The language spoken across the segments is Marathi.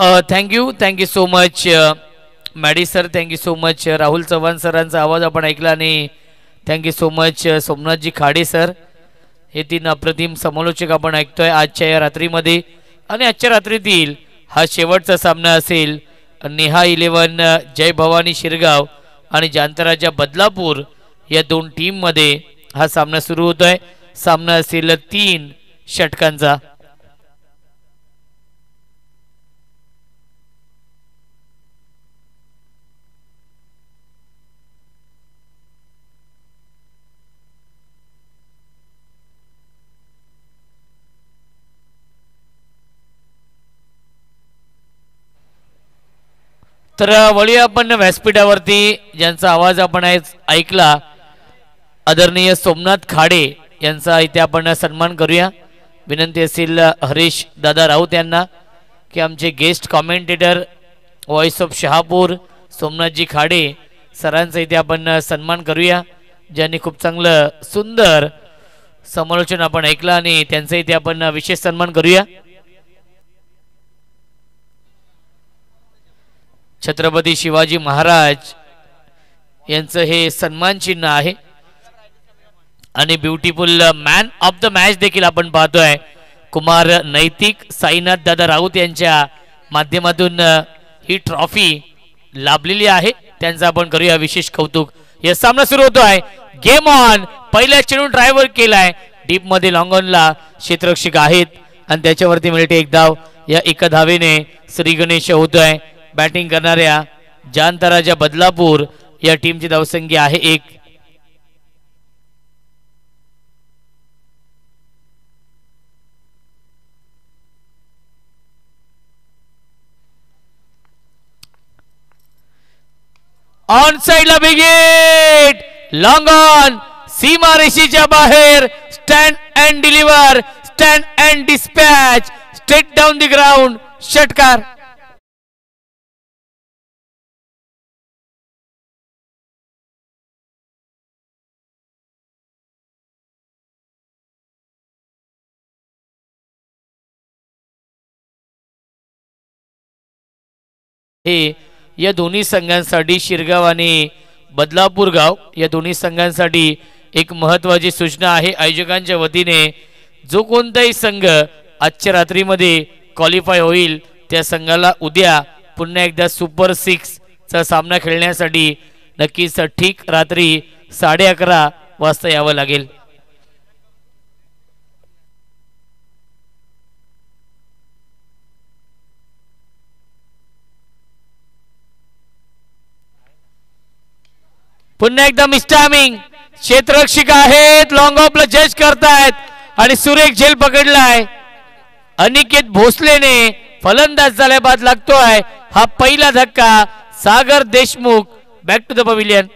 Thank you so much Maddy sir, thank you so much. Rahul Chavan सरांचा आवाज आपण ऐकला आणि thank you so much Somnathji Khade sir. हे तीन अप्रतिम समालोचक आपण ऐकतोय आजच्या या रात्रीमध्ये. आणि आजच्या रात्रीतील हा शेवटचा सामना असेल नेहा 11 जय भवानी शिरगाव आणि जांतराजा बदलापूर या दोन टीममध्ये हा सामना सुरू होतोय. सामना असेल 3 षटकांचा. तर वळूया आपण व्यासपीठावरती, ज्यांचा आवाज आपण ऐकला आदरणीय सोमनाथ खाडे यांचा इथे आपण सन्मान करूया. विनंती असेल हरीश दादा राऊत यांना की आमचे guest commentator voice of Shahapur Somnathji Khade सरांचा इथे आपण सन्मान करूया, ज्यांनी खूप चांगलं सुंदर समालोचन आपण ऐकलं आणि त्यांचा इथे आपण विशेष सन्मान करूया. छत्रपती शिवाजी महाराज यांचं हे सन्मान चिन्ह आहे. आणि beautiful man of the match देखील आपण पाहतोय कुमार नैतिक साईनाथ दादा राऊत यांच्या माध्यमातून ही ट्रॉफी लाभलेली आहे. त्यांचं आपण करूया विशेष कौतुक. या सामना सुरू होतोय. Game on. पहिल्या चेंडून ड्रायव्हर केलाय डीप मध्ये, लॉंग ऑनला क्षेत्ररक्षक आहेत आणि त्याच्यावरती मिळते एक धाव. या एका धावेने श्री गणेश होतोय. बॅटिंग करणाऱ्या जांतराजा बदलापूर या टीमची धावसंख्या आहे 1. ऑन साइडला बिगेट, लॉंग ऑन, सीमा रेषेच्या बाहेर, stand and deliver, stand and dispatch, straight down the ground, षटकार. हे या दोन्ही संघांसाठी शिरगाव आणि बदलापूर गाव या दोन्ही संघांसाठी एक महत्त्वाची सूचना आहे आयोजकांच्या वतीने. जो कोणताही संघ आजच्या रात्रीमध्ये क्वालिफाय होईल त्या संघाला उद्या पुन्हा एकदा सुपर 6 चा सामना खेळण्यासाठी नक्कीच ठीक रात्री 11:30 वाजता यावं लागेल. पुन्हा एकदा मिस्टामिंग, क्षेत्ररक्षक आहेत, लॉंग ऑफला जज करतायत आणि सुरेख झेल पकडलाय. अनिकेत भोसलेने फलंदाज झाल्या बाद लागतोय हा पहिला धक्का. Sagar Deshmukh back to the pavilion.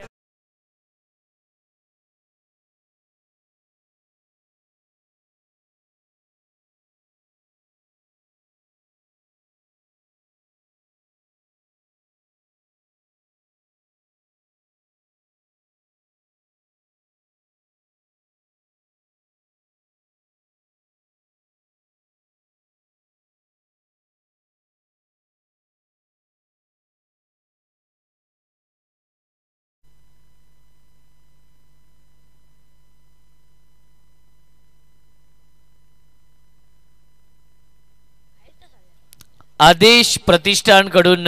आदेश प्रतिष्ठानकडून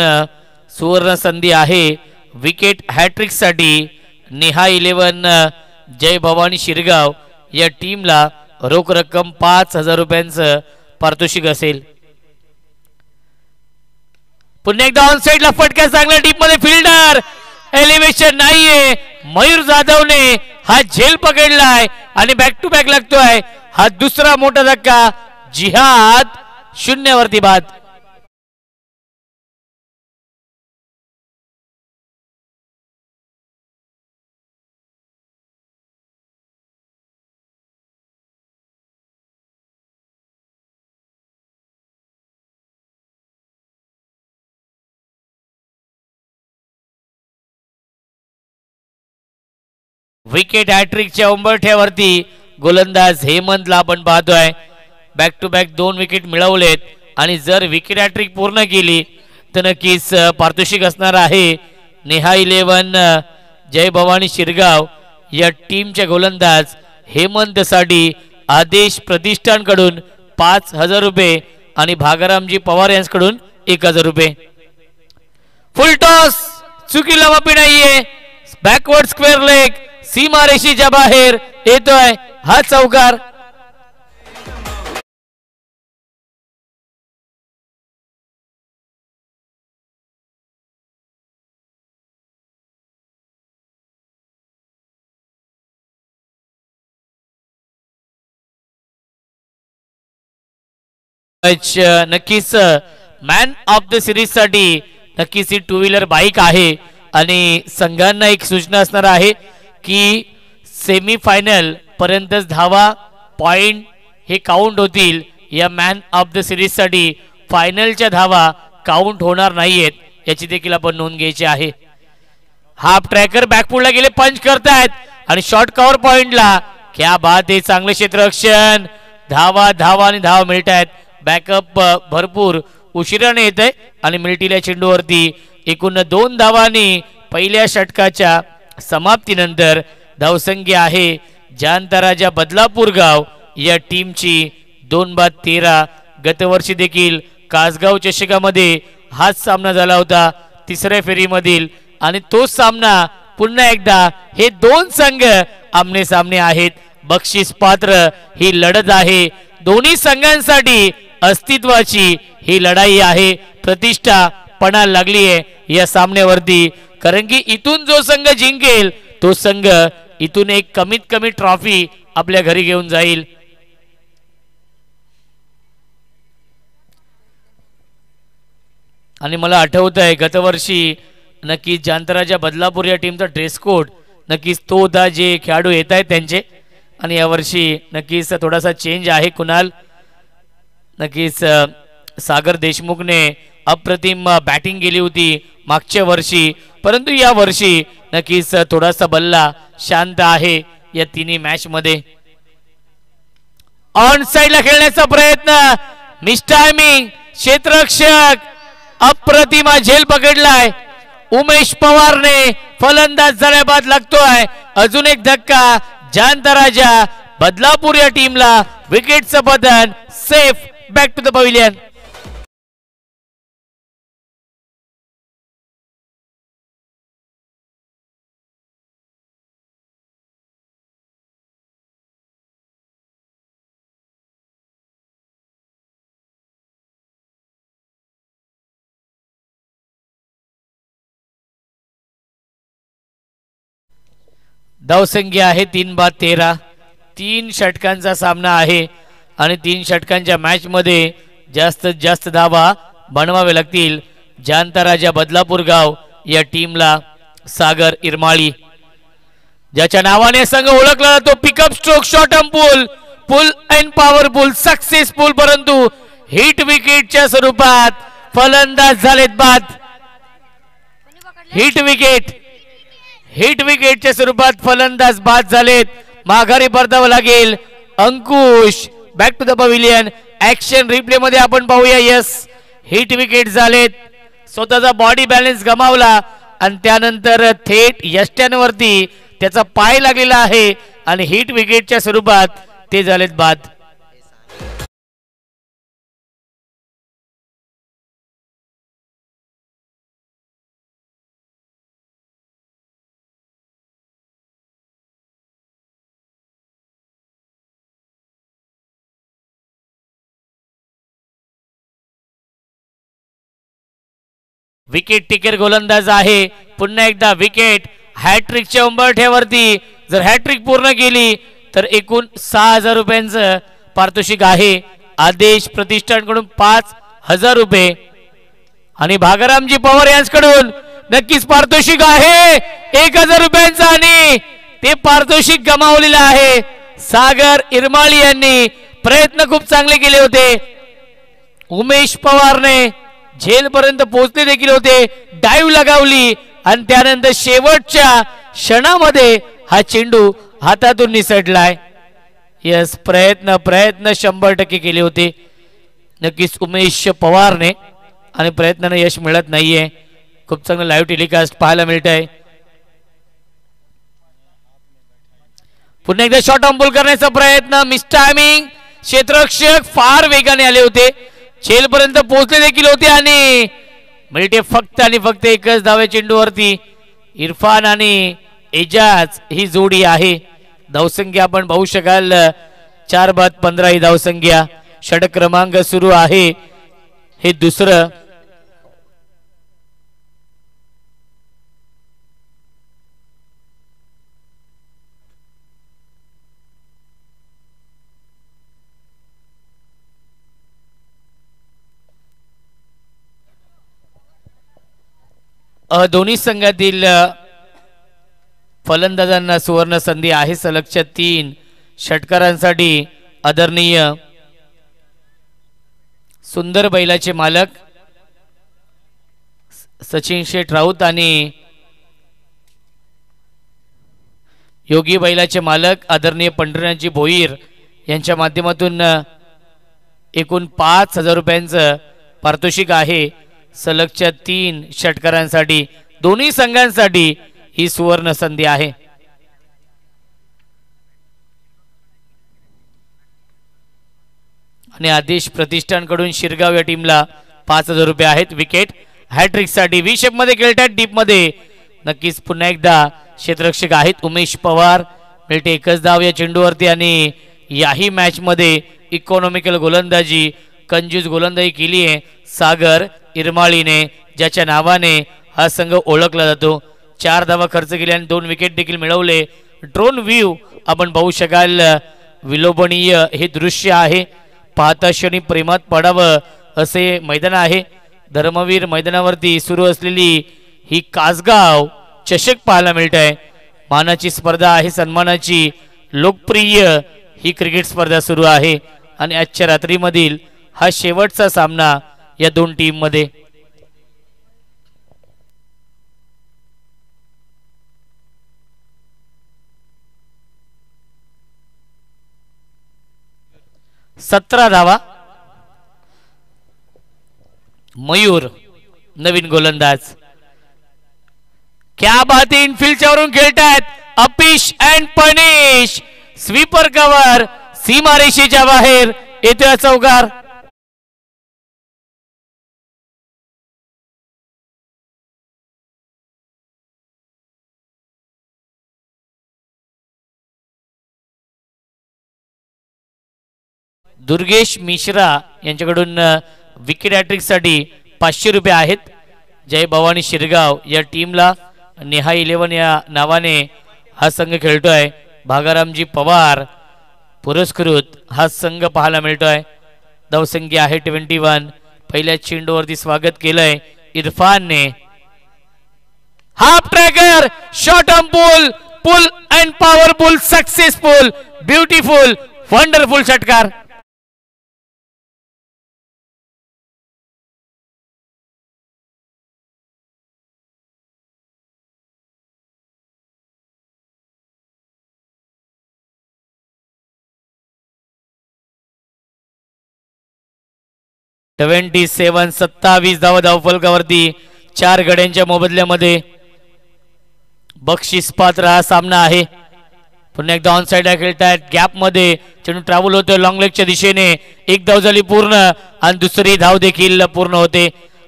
सुवर्ण संधी आहे विकेट हॅट्रिक साठी. नेहा 11 जय भवानी शिरगाव या टीमला रोख रक्कम 5,000 रुपयांचं पारितोषिक असेल. पुन्हा एकदा ऑन साइडला फटका, चांगला डीप मध्ये फिल्डर, एलिव्हेशन नाहीये. मयूर जाधवने हा झेल पकडलाय आणि बॅक टू बॅक लागतोय हा दुसरा मोठा धक्का. जिहाद 0 वरती बाद. विकेट हॅट्रिकच्या उंबरठ्यावरती गोलंदाज हेमंतला आपण पाहतोय. बॅक टू बॅक 2 विकेट मिळवलेत आणि जर विकेट हॅट्रिक पूर्ण केली तर नक्कीच पारितोषिक असणार आहे. नेहा 11 जय भवानी शिरगाव या टीमच्या गोलंदाज हेमंत साडी आदेश प्रतिष्ठानकडून 5,000 रुपये आणि भागरामजी पवार यांच्याकडून 1,000 रुपये. फुल टॉस चुकीला माफी नाहीये. बॅकवर्ड स्क्वेअर लेग सीमारेषेच्या बाहेर येतोय हा चौकार. नक्कीच मॅन ऑफ द सिरीज साठी नक्कीच ही 2 व्हीलर बाईक आहे आणि संघांना एक सूचना असणार आहे की सेमी फायनल पर्यंतच धावा पॉइंट हे काउंट होतील. या मॅन ऑफ द सिरीज साठी फायनलच्या धावा काउंट होणार नाहीयेत याची देखील आपण नोंद घ्यायची आहे. हाफ ट्रॅकर बॅकफुटला गेले पंच करतायत आणि शॉर्ट कव्हर पॉइंटला क्या बात आहे. चांगलं क्षेत्ररक्षण. धावा धावा आणि धावा मिळत आहेत. बॅकअप भरपूर उशिराने येत आहे आणि मिल्टील्या चेंडूवरती एकूण 2 धावांनी पहिल्या षटकाच्या समाप्तीनंतर धावसंख्या आहे जानताराजा बदलापूर गाव या टीमची 2/13. गतवर्षी देखील कासगाव चषकामध्ये हाच सामना झाला होता 3ऱ्या फेरीमधील आणि तोच सामना पुन्हा एकदा हे 2 संघ आमने सामने आहेत. बक्षीस पात्र ही लढत आहे. दोन्ही संघांसाठी अस्तित्वाची ही लढाई आहे. प्रतिष्ठा पणाला लागली आहे या सामन्यावरती कारण की इथून जो संघ जिंकेल तो संघ इथून एक कमीत कमी ट्रॉफी आपल्या घरी घेऊन जाईल. आणि मला आठवत आहे गतवर्षी नक्कीच जानताराजा बदलापूर या टीमचा ड्रेस कोड नक्कीच तो होता जे खेळाडू येत आहेत त्यांचे आणि यावर्षी नक्कीच थोडासा चेंज आहे. कुणाल नक्कीच सागर देशमुखने अप्रतिम बॅटिंग केली होती मागच्या वर्षी परंतु या वर्षी नक्कीच थोडासा बल्ला शांत आहे या तिन्ही मॅच मध्ये. ऑन साइडला खेळण्याचा प्रयत्न मिस टायमिंग. क्षेत्ररक्षक अप्रतिम झेल पकडलाय. उमेश पवारने फलंदाज झाल्याबाद लागतोय अजून एक धक्का. जानताराजा बदलापूर या टीमला विकेटचं पतन. Safe back to the pavilion. धावसंख्या आहे 3/13. 3 षटकांचा सामना आहे आणि 3 षटकांच्या मॅच मध्ये जास्तीत जास्त धावा बनवावे लागतील जानताराजा बदलापूर गाव या टीमला. सागर इरमाळी ज्याच्या नावाने संघ ओळखला जातो pickup stroke short term pull pull and powerful successful परंतु हिट विकेटच्या स्वरूपात फलंदाज झालेत बाद. हिट विकेटच्या स्वरूपात फलंदाज बाद झालेत. माघारी परतावं लागेल. Ankush back to the pavilion. Action replay मध्ये आपण पाहूया. यस हिट विकेट झालेत. स्वतःचा बॉडी बॅलन्स गमावला आणि त्यानंतर थेट यष्ट्यांवरती त्याचा पाय लागलेला आहे आणि हिट विकेटच्या स्वरूपात ते झालेत बाद. विकेट टेकर गोलंदाज आहे. पुन्हा एकदा विकेट. हॅट्रिकच्या उंबरठ्यावरती जर हॅट्रिक पूर्ण केली तर एकूण 6,000 रुपयांचं पारितोषिक आहे. आदेश प्रतिष्ठानकडून 5,000 रुपये आणि भागरामजी पवार यांच्याकडून नक्कीच पारितोषिक आहे 1,000 रुपयांचं आणि ते पारितोषिक गमावलेलं आहे. सागर इरमाळी यांनी प्रयत्न खूप चांगले केले होते. उमेश पवारने झेल पर्यंत पोहोचले देखील होते. डाईव्ह लगावली आणि त्यानंतर शेवटच्या क्षणामध्ये हा चेंडू हातातून निसटलाय. यस प्रयत्न 100% केले होते. नक्कीच उमेश पवारने आणि प्रयत्नाने यश मिळत नाहीये. खूप चांगलं लाईव्ह टेलिकास्ट पाहायला मिळत आहे. पुन्हा एकदा शॉर्ट ऑन बॉल करण्याचा प्रयत्न, मिस टायमिंग. क्षेत्ररक्षक फार वेगाने आले होते, झेल पर्यंत पोहोचले देखील होते आणि मिळते फक्त आणि फक्त एकच धाव चेंडूवरती. इरफान आणि एजाज ही जोडी आहे. धावसंख्या आपण पाहू शकाल 4-15 ही धावसंख्या. षटक क्रमांक सुरू आहे हे दुसरं. दोन्ही संघातील फलंदाजांना सुवर्ण संधी आहे. सलगच्या 3 षटकारांसाठी आदरणीय सुंदर बैलाचे मालक सचिन शेठ राऊत आणि योगी बैलाचे मालक आदरणीय पंढरीनाथजी भोईर यांच्या माध्यमातून एकूण 5,000 रुपयांचं पारितोषिक आहे. सलगच्या 3 षटकारांसाठी दोन्ही संघांसाठी ही सुवर्ण संधी आहे. आणि आदेश प्रतिष्ठानकडून शिरगाव या टीमला 5,000 रुपये आहेत. विकेट हॅट्रिक साठी व्ही शेप मध्ये खेळतात. डीप मध्ये नक्कीच पुन्हा एकदा क्षेत्ररक्षक आहेत उमेश पवार. मिळते एकच धाव या चेंडूवरती आणि याही मॅच मध्ये इकॉनॉमिकल गोलंदाजी कंजूस गोलंदाजी केली आहे सागर इरमाळीने, ज्याच्या नावाने हा संघ ओळखला जातो. 4 धावा खर्च केल्या आणि 2 विकेट देखील मिळवले. ड्रोन व्ह्यू आपण पाहू शकाल. विलोभनीय हे दृश्य आहे. पाहता क्षणी प्रेमात पडावं असे मैदान आहे. धर्मवीर मैदानावरती सुरू असलेली ही कासगाव चषक पाहायला मिळत आहे. मानाची स्पर्धा आहे, सन्मानाची लोकप्रिय ही क्रिकेट स्पर्धा सुरू आहे आणि आजच्या रात्रीमधील हा शेवटचा सामना या 2 टीम मध्ये. सतरा धावा. मयूर नवीन गोलंदाज. क्या बात है, इनफिल्डच्या वरून खेळतायत. Uppish and punish. Sweeper cover सीमारेषेच्या बाहेर येतोय चौकार. दुर्गेश मिश्रा यांच्याकडून विकेट हॅट्रिक साठी 500 रुपये आहेत. जय भवानी शिरगाव या टीमला नेहा 11 या नावाने हा संघ खेळतोय. भागारामजी पवार पुरस्कृत हा संघ पाहायला मिळतोय. धावसंख्या आहे 21. पहिल्या चेंडूवरती स्वागत केलंय इरफानने. Half tracker short on pull, pull and powerful, successful, beautiful, wonderful षटकार. ट्वेंटी 27 धावफलकावरती 4 गड्यांच्या मोबदल्यामध्ये बक्षीस पात्र हा सामना आहे. पुन्हा एकदा ऑन साइड खेळतायत. गॅप मध्ये चेंडू ट्रॅव्हल होतोय लॉंग लेगच्या दिशेने. 1 धाव झाली पूर्ण आणि दुसरी धाव देखील पूर्ण होते.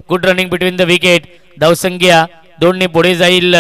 Good running between the wicket. धावसंख्या 2 ने पुढे जाईल.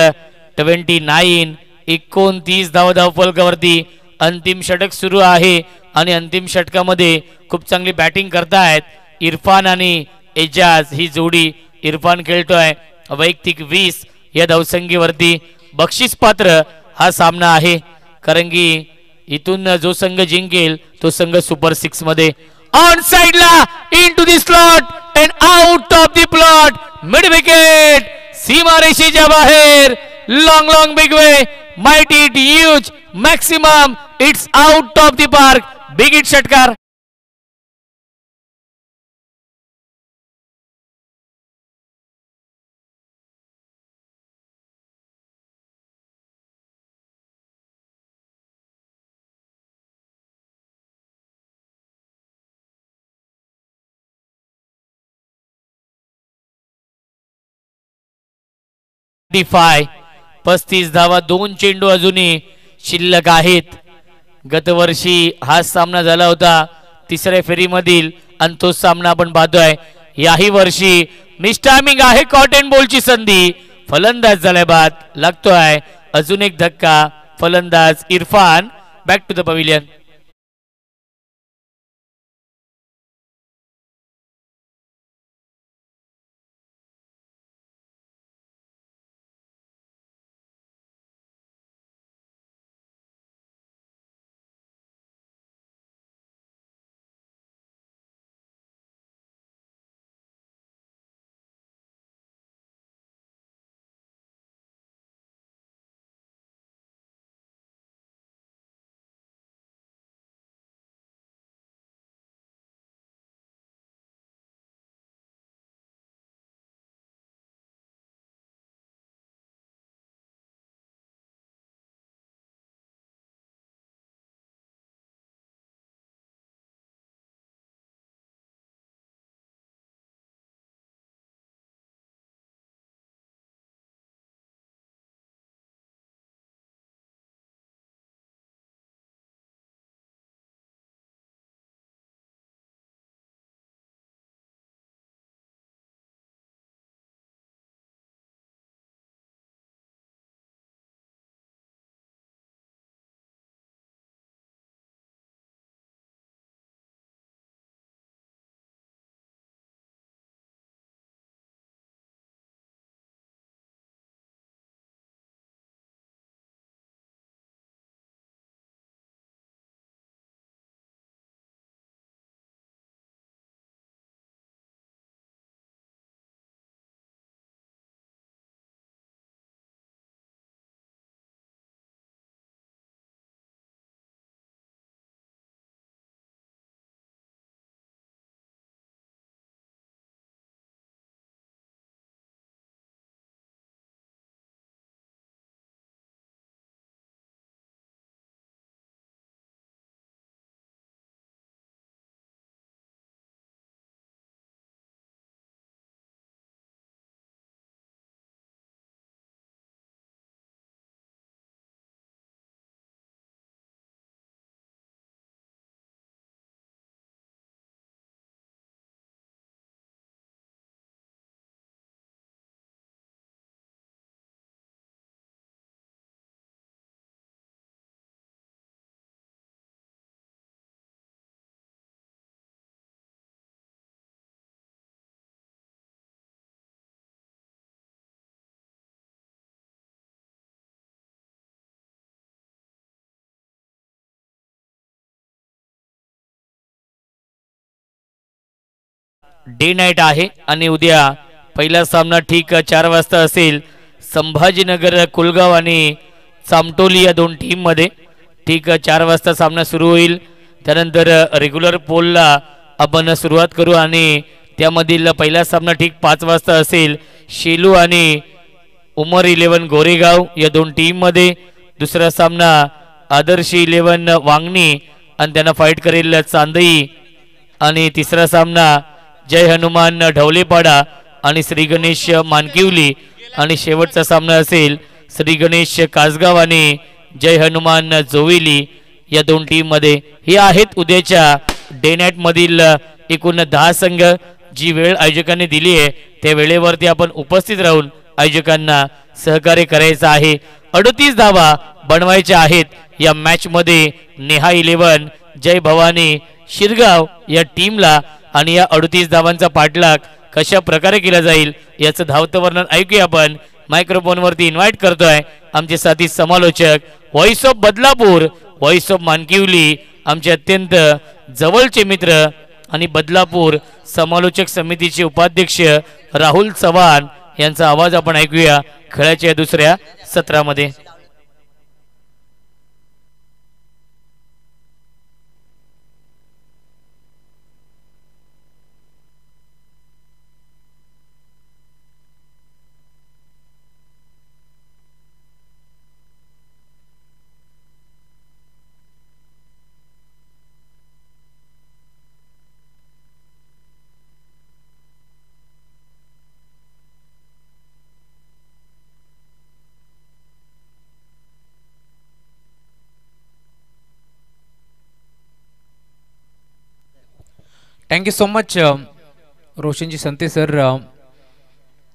29. 29 धावफलकावरती अंतिम षटक सुरू आहे आणि अंतिम षटकामध्ये खूप चांगली बॅटिंग करतायत इरफान आणि एजाज ही जोडी. इरफान खेळतोय वैयक्तिक 20 या धावसंख्येवरती. बक्षीस पात्र हा सामना आहे कारण की इथून जो संघ जिंकेल तो संघ सुपर 6 मध्ये. ऑन साइडला into the slot and out of the plot. Mid wicket सीमारेषेच्या बाहेर. Long big way, mighty it, huge, maximum, it's out of the park. Big hit षटकार. 35 धावा, 2 चेंडू अजूनही शिल्लक आहेत. गतवर्षी हा सामना झाला होता तिसऱ्या फेरीमधील आणि तो सामना आपण पाहतोय. याही वर्षी मिसटायमिंग आहे. कॉटन बॉलची संधी, फलंदाज झालाय बाद, लागतोय अजून एक धक्का. फलंदाज Irfan back to the pavilion. Day night आहे आणि उद्या पहिला सामना ठीक 4 वाजता असेल. संभाजीनगर, कुलगाव आणि चामटोली या दोन टीम मध्ये ठीक 4 वाजता सामना सुरू होईल. त्यानंतर रेग्युलर पोलला आपण सुरुवात करू आणि त्यामधील पहिला सामना ठीक 5 वाजता असेल. शेलू आणि उमर 11 गोरेगाव या दोन टीम मध्ये. दुसरा सामना आदर्श 11 वांगणी आणि त्यांना फाईट करेल चांदई. आणि तिसरा सामना जय हनुमान ढवलेपाडा आणि श्री गणेश मानकिवली. आणि शेवटचा सामना असेल श्री गणेश कासगाव आणि जय हनुमान जोविली या दोन टीम मध्ये. ही आहेत उद्याच्या डे नाईट मधील एकूण 10 संघ. जी वेळ आयोजकांनी दिली आहे त्या वेळेवरती आपण उपस्थित राहून आयोजकांना सहकार्य करायचं आहे. 38 धावा बनवायच्या आहेत या मॅच मध्ये. नेहा 11 जय भवानी शिरगाव या टीमला आणि या 38 धावांचा पाठलाग कशा प्रकारे केला जाईल याचं धावतं वर्णन ऐकूया आपण. मायक्रोफोन वरती इन्व्हाइट करतोय आमचे साथी समालोचक, voice of Badlapur, voice of Mankivali, आमचे अत्यंत जवळचे मित्र आणि बदलापूर समालोचक समितीचे उपाध्यक्ष राहुल चव्हाण यांचा आवाज आपण ऐकूया खेळाच्या दुसऱ्या सत्रामध्ये. Thank you so much Roshanji संते sir.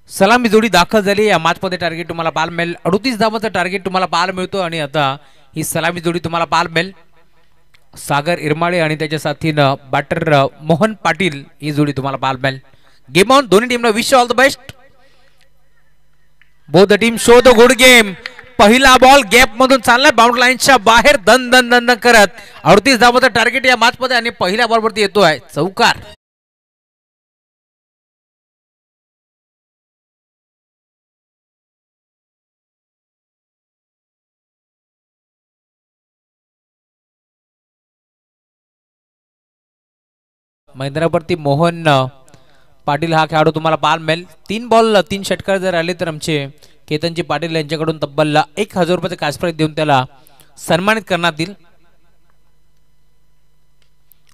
सलामी जोडी दाखल झाली. या मॅचमध्ये टार्गेट तुम्हाला पाहायला मिळेल. 38 धावांचं टार्गेट तुम्हाला पाहायला मिळतो आणि आता ही सलामी जोडी तुम्हाला पाहायला मिळेल. सागर इरमाळे आणि त्याच्या साथीनं बॅटर मोहन पाटील ही जोडी तुम्हाला पाहायला मिळेल. Game on. दोन्ही टीमला wish all the best. Both the team show the good game. पहिला बॉल गॅप मधून चाललाय बाउंड्री लाईनच्या बाहेर दन दन दन करत. 38 धावांचं टार्गेट या मॅच मध्ये आणि पहिल्या बॉलवरती येतोय चौकार. मैदानावरती मोहन पाटील हा खेळाडू तुम्हाला पाहायला मिळेल. 3 बॉल 3 षटकार जर आले तर आमचे केतनजी पाटील यांच्याकडून तब्बल 1000 रुपयाचे कॅश प्राइज देऊन त्याला सन्मानित करण्यात येईल.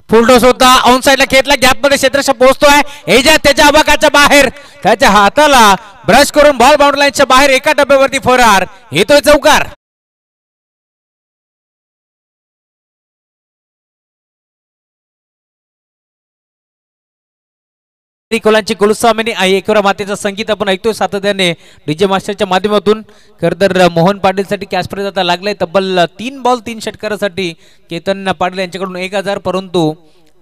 फुल टॉस होता ऑन साइडला खेळला गॅप मध्ये क्षेत्ररक्षक पोहोचतोय. एजा त्याच्या अबाकाच्या बाहेर त्याच्या हाताला ब्रश करून बॉल बाउंड्री लाईनच्या बाहेर एका डब्यावरती फरार. येतोय चौकार. कोलांची कुलस्वामिनी आई एकरा मातेचं संगीत आपण ऐकतोय सातत्याने डीजे मास्टरच्या माध्यमातून. खरं तर मोहन पाटील साठी कॅश प्राइज आता लागलाय तब्बल 3 बॉल 3 षटकारासाठी केतन पाटील यांच्याकडून 1000 परंतु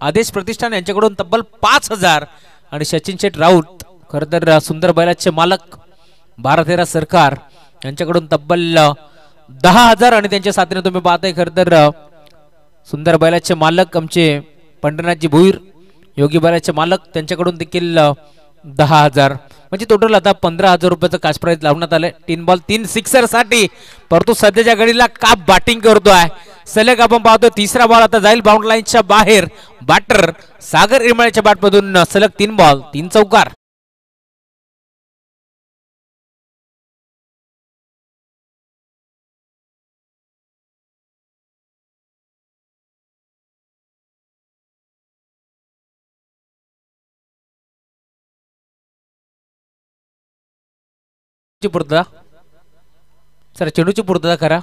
आदेश प्रतिष्ठान यांच्याकडून तब्बल 5000 आणि सचिन शेठ राऊत खरं तर सुंदर बैलाचे मालक 12-13 सरकार यांच्याकडून तब्बल 10,000 आणि त्यांच्या साथीने तुम्ही पाहताय खरं तर सुंदर बैलाचे मालक आमचे पंढरनाथजी भुईर योगी बैलाचे मालक त्यांच्याकडून देखील 10,000 म्हणजे टोटल आता 15,000 रुपयाचं कॅश प्राइज लावण्यात आलंय. 3 बॉल 3 सिक्सर साठी परंतु सध्याच्या घडीला काप बॅटिंग करतोय. सलग आपण पाहतो तिसरा बॉल आता जाईल बाउंड्री लाईनच्या बाहेर. बॅटर सागर इरमाळेच्या बॅटमधून सलग 3 बॉल 3 चौकार. पूर्तता सर चेंडूची पूर्तता करा.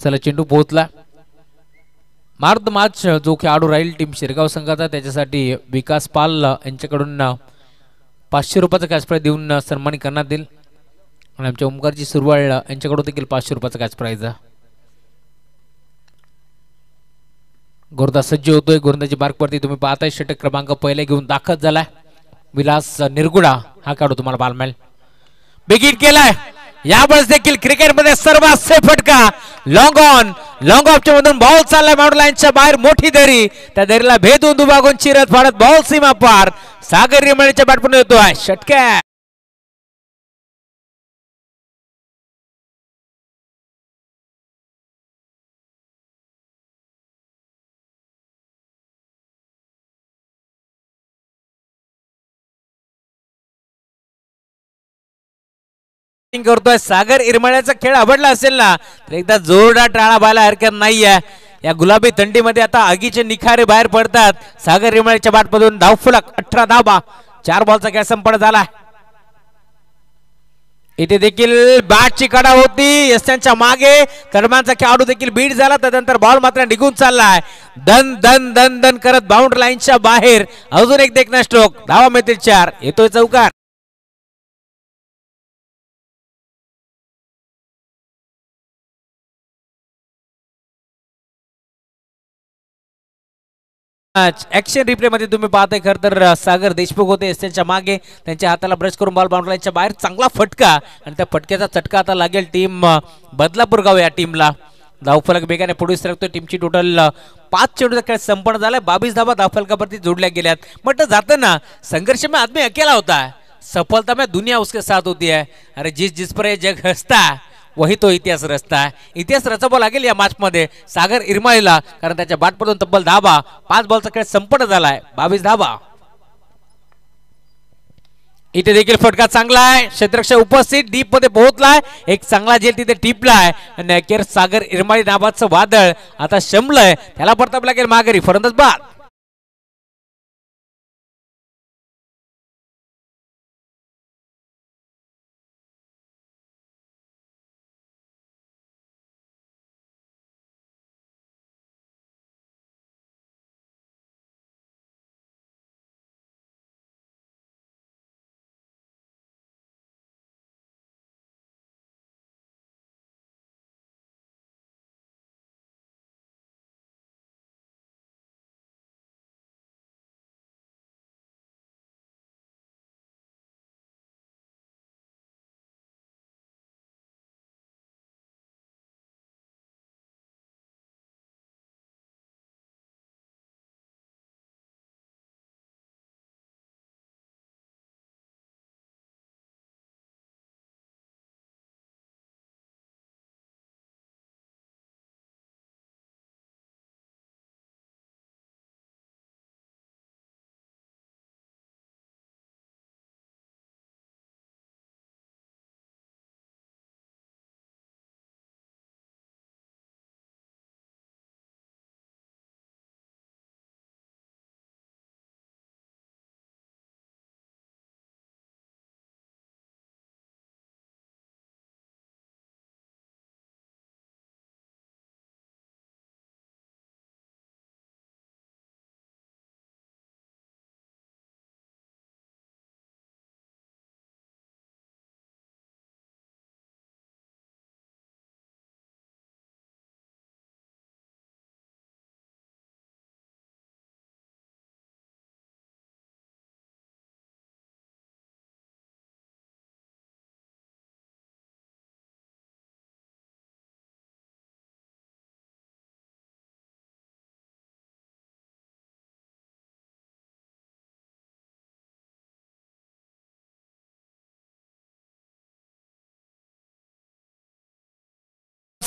चला चेंडू पोहोचला. मार्द मॅच जो खेळाडू राहील टीम शिरगाव संघाचा त्याच्यासाठी विकास पाल यांच्याकडून 500 रुपयाचा कॅश प्राइज देऊन सन्मानित करण्यात येईल आणि आमच्या ओमकारजी सुरवाळ यांच्याकडून देखील 500 रुपयाचा कॅश प्राइज. गोरदा सज्ज होतोय. गोरंदाची मार्कवरती तुम्ही पाहताय षटक क्रमांक पहिले घेऊन दाखल झालाय विलास निरगुडा हा खेळाडू तुम्हाला पाहायला मिळेल. बिगिट केलाय यावेळेस देखील क्रिकेटमध्ये सर्वात सेफ फटका लॉंग ऑफच्या मधून बॉल चाललाय बाउंड्री लाईनच्या बाहेर. मोठी दरी त्या दरीला भेदून दुभागून चिरत फाडत बॉल सीमा पार. सागर रिमळेच्या बॅटमधून येतोय षटकार. करतोय. सागर इरमाळ्याचा खेळ आवडला असेल ना तर एकदा जोरदार टाळा बायला हरकत नाहीये. या गुलाबी थंडीमध्ये आता आगीचे निखारे बाहेर पडतात. सागर इरमाळ्याच्या बॅटमधून धावफलक 18 धावा 4 बॉलचा खेळ संपन्न झाला. इथे देखील बॅटची कडा होती यशांच्या मागे दरम्यानचा खेळाडू देखील बीट झाला. त्यानंतर बॉल मात्र निघून चाललाय दन दन दन दन करत बाउंड्री लाईनच्या बाहेर. अजून एक देखना स्ट्रोक धावा मिळतील 4. येतोय चौकार. ऍक्शन रिप्ले मध्ये तुम्ही पाहताय खरं तर सागर देशमुख होते त्यांच्या मागे त्यांच्या हाताला ब्रश करून बॉल बाउंड्री लाईनच्या बाहेर चांगला फटका आणि त्या फटक्याचा चटका आता लागेल टीम बदलापूर गाव या टीमला. धावफलक बेगाने पुढे सरकतोय. टीमची टोटल 5 चेंडूचा खेळ संपन्न झालाय. 22 धावा धावफलकावरती जोडल्या गेल्यात. म्हटलं जातं ना संघर्ष में आदमी अकेला होता है सफलता में दुनिया उसके साथ होती है. अरे जिस पर जग हसता वही तो इतिहास रचता है. इतिहास रचावा लागेल या मॅच मध्ये सागर इरमाळीला कारण त्याच्या बॅटमधून तब्बल धावा 5 बॉलचा खेळ संपन्न झालाय 22 धावा. इथे देखील फटका चांगला आहे. क्षेत्ररक्षक उपस्थित डीप मध्ये पोहोचलाय. एक चांगला झेल तिथे टिपलाय आणि अखेर सागर इरमाळी नावाचं वादळ आता शमलंय. त्याला परताप लागेल माघारी फलंदाज बाद.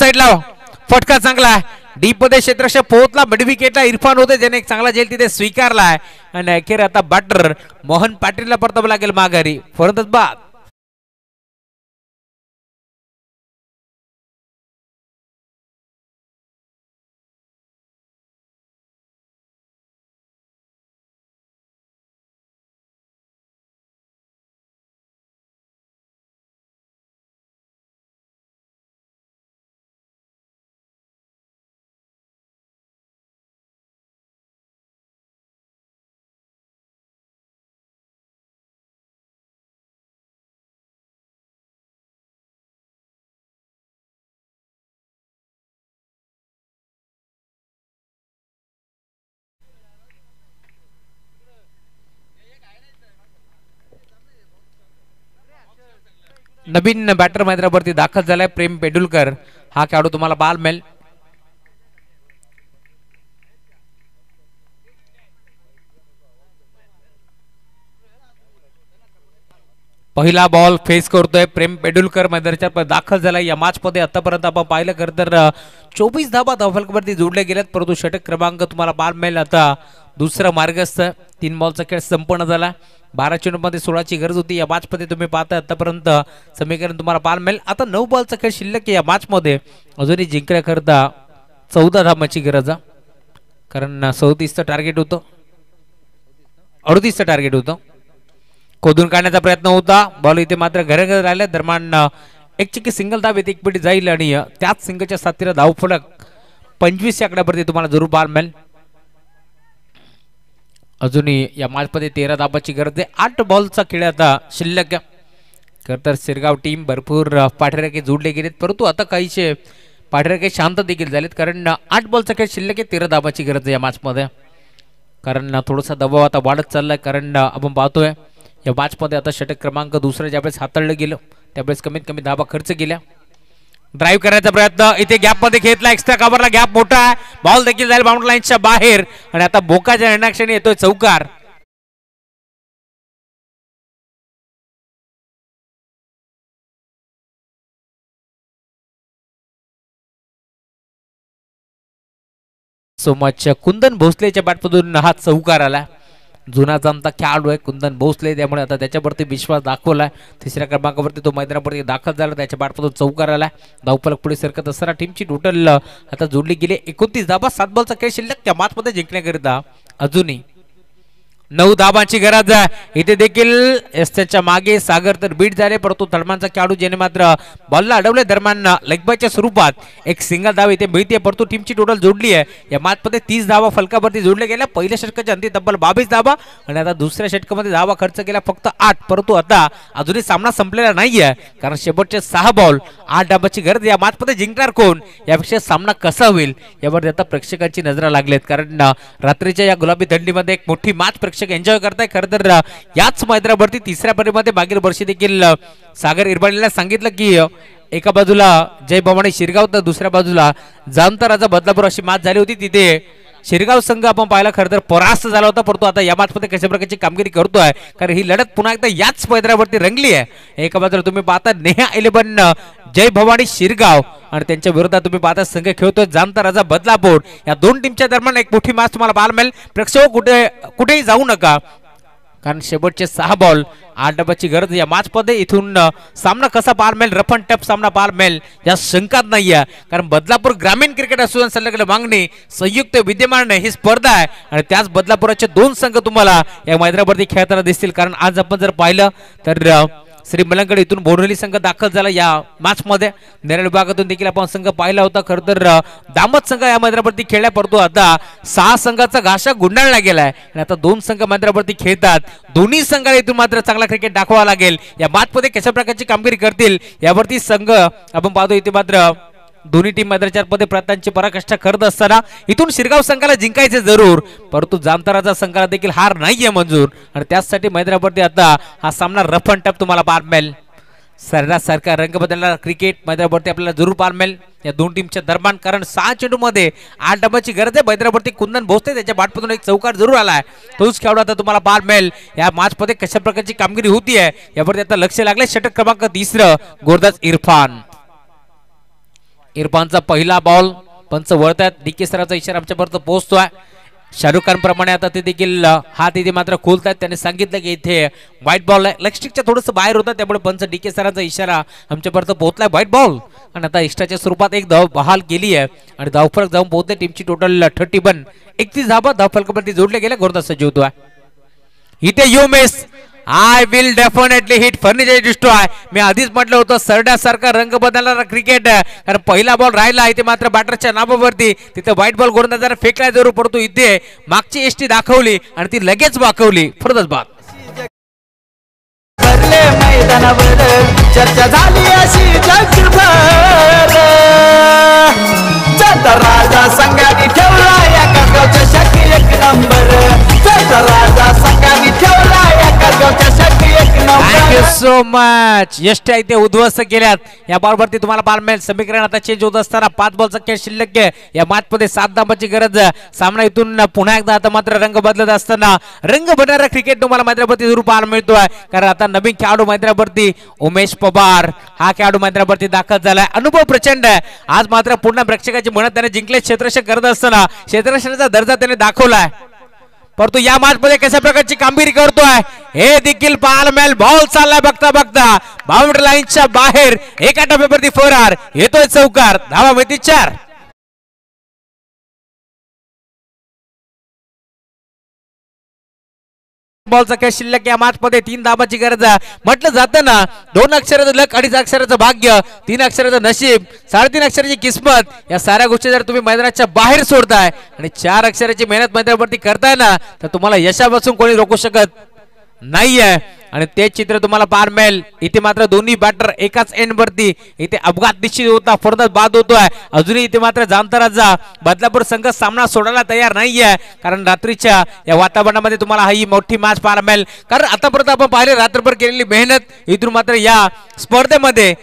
साईडला फटका चांगला डीप मध्ये क्षेत्रक्षक पोहोचला मिडविकेटला इरफान होते ज्याने एक चांगला झेल तिथे स्वीकारलाय आणि अखेर आता बॅटर मोहन पाटीलला परतावं लागेल माघारी फलंदाज बाद. नवीन बॅटर मैदानावरती दाखल झालाय प्रेम पेडुलकर. हा खेळाडू तुम्हाला बाल मिळेल. पहिला बॉल फेस करतोय प्रेम पेडुलकर मैदानाच्या दाखल झालाय या मॅच मध्ये. आतापर्यंत आपण पाहिलं खरं तर 24 धाबा धावफलकावरती जोडले गेल्यात परंतु षटक क्रमांक तुम्हाला बाल मिळेल. आता दुसरा मार्गस्थ 3 बॉलचा खेळ संपन्न झाला. 12 चेंडूमध्ये 16ची गरज होती. या मॅच मध्ये तुम्ही पाहता आतापर्यंत समीकरण तुम्हाला बाल मिळेल. आता 9 बॉलचा खेळ शिल्लक या मॅच मध्ये अजूनही जिंकण्याकरता 14 धावांची गरज आहे कारण 37चं टार्गेट होतं 38चं टार्गेट होतं. खोदून काढण्याचा प्रयत्न होता बॉल इथे मात्र घरघर राहिले दरम्यान एक चिक्की सिंगल धाव येते एक पिढी जाईल आणि त्याच सिंगलच्या साथीला धावफलक 25 आकड्यावरती तुम्हाला जरूर बाल मिळेल. अजूनही या मॅच मध्ये 13 धावांची गरज आहे. 8 बॉलचा खेळ आता शिल्लक. खरं तर शिरगाव टीम भरपूर पाठराखे जोडले गेलेत परंतु आता काहीशे पाठराखे शांत देखील झालेत कारण 8 बॉलचा खेळ शिल्लक आहे. 13 धावांची गरज आहे या मॅच मध्ये कारण थोडासा दबाव आता वाढत चाललाय कारण आपण पाहतोय या मॅच मध्ये आता षटक क्रमांक दुसरं ज्यावेळेस हाताळलं गेलं त्यावेळेस कमीत कमी धावा खर्च केल्या. ड्राईव्ह करायचा प्रयत्न इथे गॅप मध्ये घेतला एक्स्ट्रा कव्हरला गॅप मोठा आहे बॉल देखील जाईल बाउंड्री लाईनच्या बाहेर आणि आता बोकाच्या निर्णयाक्षणी येतोय चौकार. सो मच कुंदन भोसलेच्या बॅटमधून हा चौकार आला. जुना जाणता खेळाडू आहे कुंदन भोसले त्यामुळे आता त्याच्यावरती विश्वास दाखवलाय. तिसऱ्या क्रमांकावरती तो मैदानावरती दाखल झाला त्याच्या बॅटमधून चौकार आला. धावफलक पुढे सरकत असताना टीमची टोटल आता जोडली गेली 29 धावा. 7 बॉलचा खेळ शिल्लक त्या मॅच मध्ये जिंकण्याकरिता अजूनही 9 धावांची गरज आहे. इथे देखील एसच्या मागे सागर तर बीट झाले परंतु तळमानचा खेळाडू ज्याने मात्र बॉलला अडवले दरम्यान लेगबायच्या स्वरूपात एक सिंगल धाव इथे मिळते परंतु टीमची टोटल जोडली आहे या मॅच मध्ये 30 धावा फलकावरती जोडल्या गेल्या. पहिल्या षटकाच्या अंती तब्बल 22 धावा आणि आता दुसऱ्या षटकामध्ये धावा खर्च केला फक्त 8 परंतु आता अजूनही सामना संपलेला नाहीये कारण शेवटचे 6 बॉल 8 धावांची गरज. या मॅच मध्ये जिंकणार कोण यापेक्षा सामना कसा होईल यावर आता प्रेक्षकांची नजर लागलेत कारण रात्रीच्या या गुलाबी थंडीमध्ये एक मोठी मॅच एन्जॉय करताय. खरं तर याच मैदानावरती तिसऱ्या फेरीमध्ये मागील वर्षी देखील सागर इरबाणीला सांगितलं की एका बाजूला जय भवानी शिरगाव तर दुसऱ्या बाजूला जामता राजा बदलापूर अशी मॅच झाली होती. तिथे शिरगाव संघ आपण पाहिला खरं तर परास्त झाला होता परंतु आता या मॅच मध्ये कशा प्रकारची कामगिरी करतोय कारण ही लढत पुन्हा एकदा याच मैदानावरती रंगली आहे. एका बाजूला तुम्ही पाहता नेहा 11 जय भवानी शिरगाव आणि त्यांच्या विरोधात तुम्ही पाहता संघ खेळतोय जामता राजा बदलापूर. या दोन टीमच्या दरम्यान एक मोठी मॅच तुम्हाला पाहायला मिळेल. प्रेक्षक कुठेही जाऊ नका कारण शेवटचे 6 बॉल 8 धावांची गरज. या मॅच मध्ये इथून सामना कसा पार मिळेल रफ अँड टफ सामना पार मिळेल या शंकाच नाहीये कारण बदलापूर ग्रामीण क्रिकेट असोसिएशन संलग्न मागणी संयुक्त विद्यमान ही स्पर्धा आहे आणि त्याच बदलापुराचे 2 संघ तुम्हाला या मैदानावरती खेळताना दिसतील कारण आज आपण जर पाहिलं तर श्री मलंगड इथून बोरवली संघ दाखल झाला या मॅच मध्ये. नेरळ विभागातून देखील आपण संघ पाहिला होता. खरं तर दामत संघ या मैदानावरती खेळल्या परंतु आता 6 संघाचा घाशा गुंडाळला गेलाय आणि आता 2 संघ मैदानावरती खेळतात. दोन्ही संघाला इथून मात्र चांगला क्रिकेट दाखवावा लागेल. या मॅच मध्ये कशा प्रकारची कामगिरी करतील यावरती संघ आपण पाहतो. इथे मात्र दोन्ही टीम मैदानाच्या मध्ये प्रयत्नांची पराकाष्ठा करत असताना इथून शिरगाव संघाला जिंकायचे जरूर परंतु जामताराचा संघाला देखील हार नाहीये मंजूर आणि त्याचसाठी मैदानावरती आता हा सामना रफ अँड टफ तुम्हाला पार मिळेल. सर्रास सारखा रंग बदलणारा क्रिकेट मैदानावरती आपल्याला जरूर पार मिळेल या दोन टीमच्या दरम्यान कारण 6 चेंडू मध्ये 8 धावांची गरज आहे. मैदानावरती कुंदन भोसले त्याच्या बॅटमधून एक चौकार जरूर आलाय. तोच खेळाडू आता तुम्हाला पार मिळेल. या मॅच मध्ये कशा प्रकारची कामगिरी होतीये यावरती आता लक्ष लागले. षटक क्रमांक 3 गोरदास इरफान इरफानचा पहिला बॉल पंच वळतात. डीके सरांचा इशारा आमच्यापर्यंत पोहोचतोय. शाहरुख खान प्रमाणे आता ते देखील हात इथे मात्र खोलतात. त्यांनी सांगितलं की इथे व्हाईट बॉल आहे. लेगस्टिकच्या थोडंसं बाहेर होतं त्यामुळे पंच डीके सरांचा इशारा आमच्यापर्यंत पोहोचलाय. व्हाईट बॉल आणि आता एक्स्ट्राच्या स्वरूपात एक धाव बहाल केली आहे आणि धावफलक जाऊन पोहोचते. टीमची टोटल 31 31 धावा धावफलकावरती जोडल्या गेल्या. गोलंदाज सज्ज होतोय. इथे you miss I will definitely hit furniture destroy. मी आधीच म्हटलं होतं सरड्यासारखा रंग बदलणारा क्रिकेट कारण पहिला बॉल राहिला इथे मात्र बॅटरच्या नाबावरती. तिथे व्हाईट बॉल गोलंदाजाला फेकला जरूर पडतो. इथे मागची एसटी दाखवली आणि ती लगेच वाकवली. फरदच बाद. मैदानावर चर्चा झाली अशी जगभर. राजा संघाने ठेवला या गावच्या शक्ती एक नंबर. राजा संघाने ठेवला या गावच्या शक्ती एक नंबर. Thank you so much. यष्टी इथे उद्ध्वस्त केल्यात. या बॉलवरती तुम्हाला बाल मिळेल. समीकरण आता चेंज होत असताना 5 बॉलचा खेळ शिल्लक आहे. या मॅच मध्ये 7 धावांची गरज. सामना इथून पुन्हा एकदा आता मात्र रंग बदलत असताना रंग बनणारा क्रिकेट तुम्हाला मैदानावरती जरूर पाहायला मिळतोय कारण आता नवीन खेळाडू मैदानावरती उमेश पवार हा खेळाडू मैदानावरती दाखल झालाय. अनुभव प्रचंड आहे. आज मात्र पुन्हा प्रेक्षकाची म्हणत त्याने जिंकले. क्षेत्ररक्षक करत असताना क्षेत्ररक्षणाचा दर्जा त्याने दाखवलाय. परंतु या मॅच मध्ये कशा प्रकारची कामगिरी करतोय हे देखील पाहायला मिळेल. बॉल चाललाय बघता बघता बाउंड्री लाईनच्या बाहेर एका टप्प्यावरती फरार येतोय चौकार. धावा मिळते 4. बॉलचा खेळ शिल्लक. या मॅच मध्ये 3 धावांची गरज. म्हटलं जातं ना 2 अक्षराचं लक 2.5 अक्षराचं भाग्य 3 अक्षराचं नशीब 3.5 अक्षराची किस्मत. या साऱ्या गोष्टी जर तुम्ही मैदानाच्या बाहेर सोडताय आणि 4 अक्षराची मेहनत मैदानावरती करताय ना तर तुम्हाला यशापासून कोणी रोखू शकत नाहीये आणि ते चित्र तुम्हाला पाहायला मिळेल. इथे मात्र दोन्ही बॅटर एकाच एंड वरती इथे अपघात निश्चित होता. फरदत बाद होतोय. अजूनही इथे मात्र जामताराचा बदलापूर संघ सामना सोडायला तयार नाहीये कारण रात्रीच्या या वातावरणामध्ये तुम्हाला ही मोठी मॅच पाहायला मिळेल कारण आतापर्यंत आपण पाहिले रात्रभर केलेली मेहनत. इथून मात्र या स्पर्धेमध्ये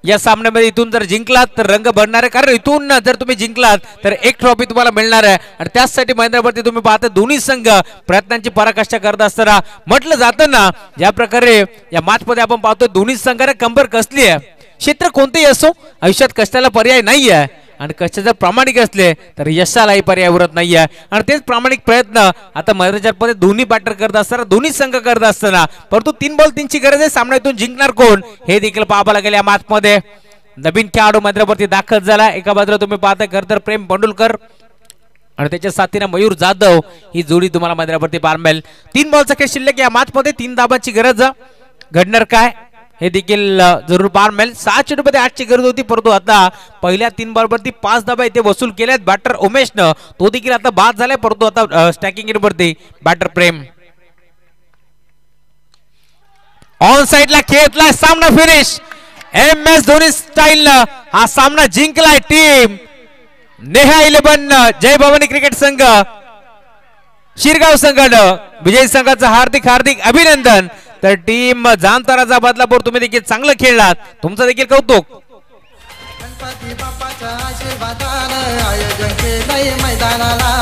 या सामन्यामध्ये इथून जर जिंकलात तर रंग बनणार आहे कारण इथून जर तुम्ही जिंकलात तर एक ट्रॉफी तुम्हाला मिळणार आहे आणि त्याचसाठी मैदानावरती तुम्ही पाहता दोन्ही संघ प्रयत्नांची पराकाष्ठा करत असताना म्हटलं जातं ना ज्या प्रकारे या मॅच मध्ये आपण पाहतोय दोन्ही संघाने कंबर कसली आहे. क्षेत्र कोणतेही असो आयुष्यात कष्टाला पर्याय नाही आहे आणि कष्ट जर प्रामाणिक असले तर यशालाही पर्याय उरत नाहीये आणि तेच प्रामाणिक प्रयत्न आता मैदानामध्ये दोन्ही बॅटर करत असताना दोन्ही संघ करत असताना परंतु 3 बॉल 3 ची गरज आहे. सामन्यातून जिंकणार कोण हे देखील पाहावं लागेल. या मॅच मध्ये नवीन खेळाडू मैदानावरती दाखल झाला. एका बाजूला तुम्ही पाहता खरतर प्रेम बंडुलकर आणि त्याच्या साथीने मयूर जाधव ही जोडी तुम्हाला मैदानावरती पाहायला मिळेल. 3 बॉलचा खेळ शिल्लक. या मॅच मध्ये 3 धावांची गरज. घडणार काय हे देखील जरूर पाहायला मिळेल. 6 चेंडूमध्ये 8 ची गरज होती परंतु आता पहिल्या 3 बॉलवरती 5 धावा इथे वसूल केल्यात बॅटर उमेशनं. तो देखील आता बाद झालाय परंतु आता स्टॅकिंग वरती बॅटर प्रेम ऑन साइडला खेळलाय. सामना फिनिश. MS धोनी स्टाईल हा सामना जिंकलाय. टीम नेहा 11 जय भवानी क्रिकेट संघ शिरगाव संघानं विजयी संघाचं हार्दिक हार्दिक अभिनंदन. तर टीम जामताराचा बदलापूर तुम्ही देखील चांगलं खेळलात. तुमचं देखील कौतुक. गणपती बाप्पाच्या आशीर्वादानं आयोजन केलंय मैदानाला.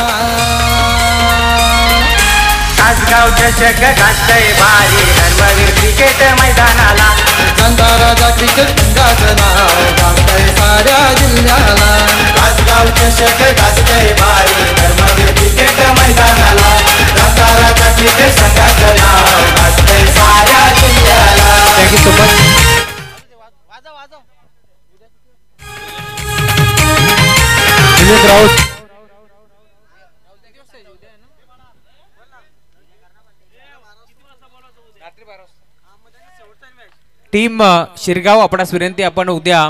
तासगाव चषक गाजतंय भारी धर्मवीर क्रिकेट मैदानाला. जामताराचा क्रिकेट संघाचं नाव गाजतंय साऱ्या जिल्ह्याला. तासगाव चषक गाजतंय भारी धर्मवीर क्रिकेट मैदानाला. जामताराचा क्रिकेट संघाचं नाव गाजतंय साऱ्या जिल्ह्याला. Thank you so much. Team Shirgaon आपणास विनंती आपण उद्या